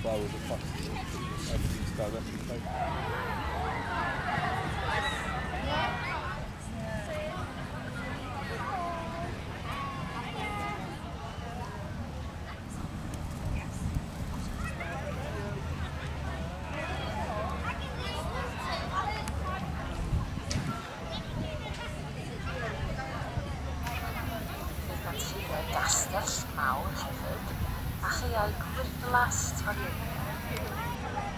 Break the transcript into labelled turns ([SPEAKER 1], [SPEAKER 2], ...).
[SPEAKER 1] flowers are plastic. Everything's directly paid.
[SPEAKER 2] Gastell mawr hefyd, a chaeau gwydlas fan hyn.